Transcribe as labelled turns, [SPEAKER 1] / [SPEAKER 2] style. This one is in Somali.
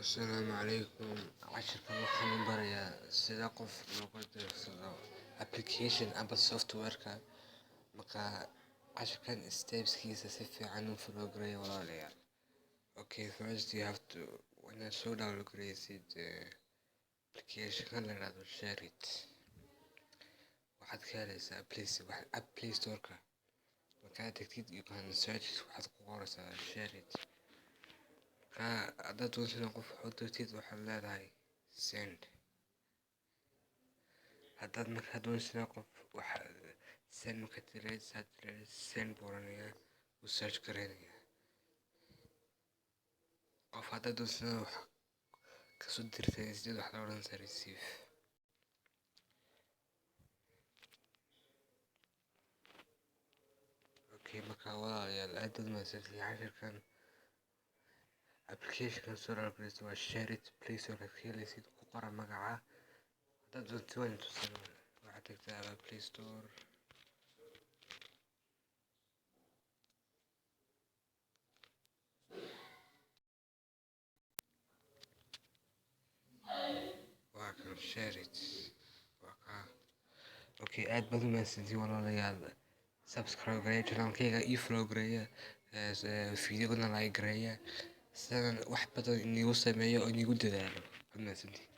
[SPEAKER 1] Asalaamu calaykum. Casharkan waxaan barayaa sida qof loogu dirsado application amba software-ka. Marka casharkan steps-kiisa si fiican u follow gareeya walaalayaal. Okay, first you have to inaad soo download gareysid application-kan la yiraahdo ShareIt. Waxaad ka helaysaa Play Store-ka. Markaad tagtid you can search, waxaad ku qoraysaa ShareIt. haddaad doonaysid qof u dirtid waxaad leedahay send. markaad doonaysid qof waxaad send marka tiraahid send buu oranayaa, wuu search gareynayaa. qof haddaad doonaysid wax kasoo dirtid waxaad oranaysaa receive. Okay, marka walaalayaal aad baad mahadsantihiin. casharkan application-kan soo download waa ShareIt. Play Store-ka ka helaysid, ku qora magaca. haddaad doonto waan tusin, waxaad tagtaa Play Store. waa kan ShareIt waa kaa. Okay, aad baad u mahadsantihiin walaalayaal. subscribe gareeya channel-kayga, ii follow gareeya, video-gana like gareeya, sidaan wax badan iniigu sameeyo oo iniigu dadaalo. waad mahadsantihiin.